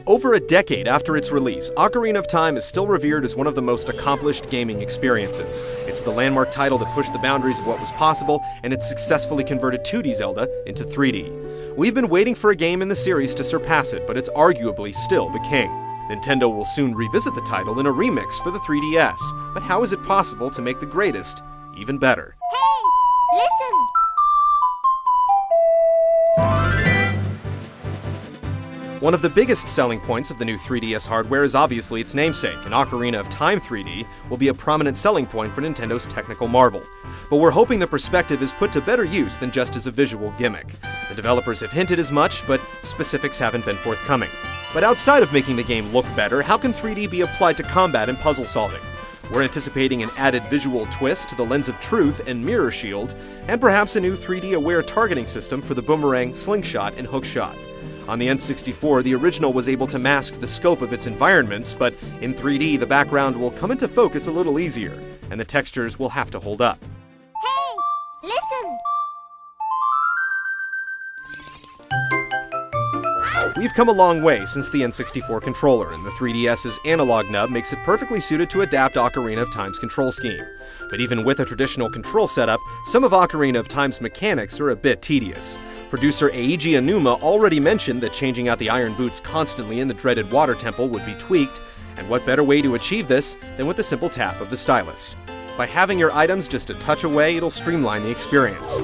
Over a decade after its release, Ocarina of Time is still revered as one of the most accomplished gaming experiences. It's the landmark title that pushed the boundaries of what was possible, and it successfully converted 2D Zelda into 3D. We've been waiting for a game in the series to surpass it, but it's arguably still the king. Nintendo will soon revisit the title in a remix for the 3DS, but how is it possible to make the greatest even better? Hey, listen! One of the biggest selling points of the new 3DS hardware is obviously its namesake, and Ocarina of Time 3D will be a prominent selling point for Nintendo's technical marvel. But we're hoping the perspective is put to better use than just as a visual gimmick. The developers have hinted as much, but specifics haven't been forthcoming. But outside of making the game look better, how can 3D be applied to combat and puzzle solving? We're anticipating an added visual twist to the Lens of Truth and Mirror Shield, and perhaps a new 3D-aware targeting system for the boomerang, slingshot, and hookshot. On the N64, the original was able to mask the scope of its environments, but in 3D, the background will come into focus a little easier, and the textures will have to hold up. Hey, listen! We've come a long way since the N64 controller, and the 3DS's analog nub makes it perfectly suited to adapt Ocarina of Time's control scheme. But even with a traditional control setup, some of Ocarina of Time's mechanics are a bit tedious. Producer Eiji Aonuma already mentioned that changing out the iron boots constantly in the dreaded water temple would be tweaked, and what better way to achieve this than with a simple tap of the stylus. By having your items just a touch away, it'll streamline the experience.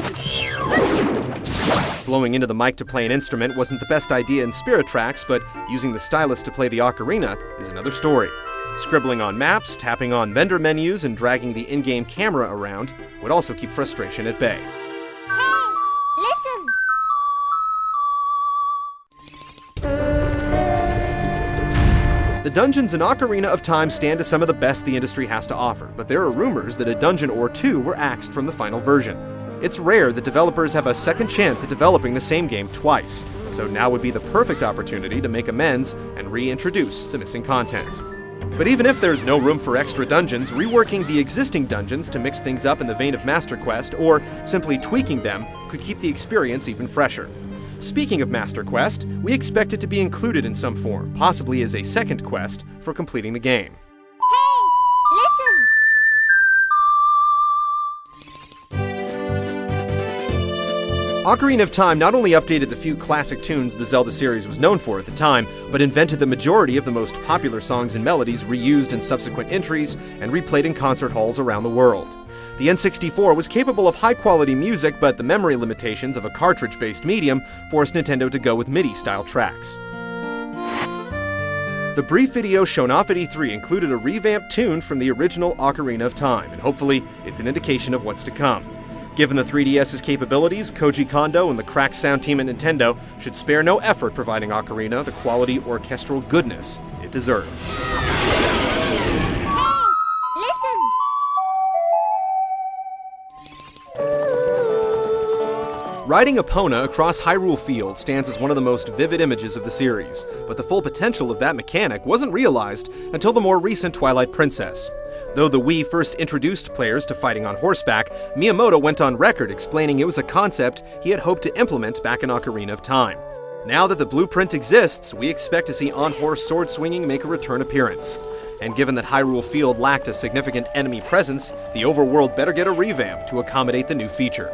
Blowing into the mic to play an instrument wasn't the best idea in Spirit Tracks, but using the stylus to play the ocarina is another story. Scribbling on maps, tapping on vendor menus, and dragging the in-game camera around would also keep frustration at bay. Hey, listen! The dungeons in Ocarina of Time stand as some of the best the industry has to offer, but there are rumors that a dungeon or two were axed from the final version. It's rare that developers have a second chance at developing the same game twice, so now would be the perfect opportunity to make amends and reintroduce the missing content. But even if there's no room for extra dungeons, reworking the existing dungeons to mix things up in the vein of Master Quest, or simply tweaking them, could keep the experience even fresher. Speaking of Master Quest, we expect it to be included in some form, possibly as a second quest for completing the game. Hey, listen! Ocarina of Time not only updated the few classic tunes the Zelda series was known for at the time, but invented the majority of the most popular songs and melodies reused in subsequent entries and replayed in concert halls around the world. The N64 was capable of high-quality music, but the memory limitations of a cartridge-based medium forced Nintendo to go with MIDI-style tracks. The brief video shown off at E3 included a revamped tune from the original Ocarina of Time, and hopefully it's an indication of what's to come. Given the 3DS's capabilities, Koji Kondo and the crack sound team at Nintendo should spare no effort providing Ocarina the quality orchestral goodness it deserves. Riding Epona across Hyrule Field stands as one of the most vivid images of the series, but the full potential of that mechanic wasn't realized until the more recent Twilight Princess. Though the Wii first introduced players to fighting on horseback, Miyamoto went on record explaining it was a concept he had hoped to implement back in Ocarina of Time. Now that the blueprint exists, we expect to see on-horse sword swinging make a return appearance. And given that Hyrule Field lacked a significant enemy presence, the overworld better get a revamp to accommodate the new feature.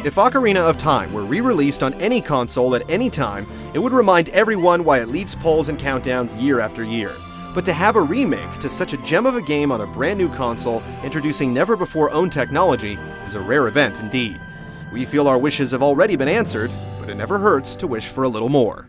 If Ocarina of Time were re-released on any console at any time, it would remind everyone why it leads polls and countdowns year after year. But to have a remake to such a gem of a game on a brand new console, introducing never-before-owned technology, is a rare event indeed. We feel our wishes have already been answered, but it never hurts to wish for a little more.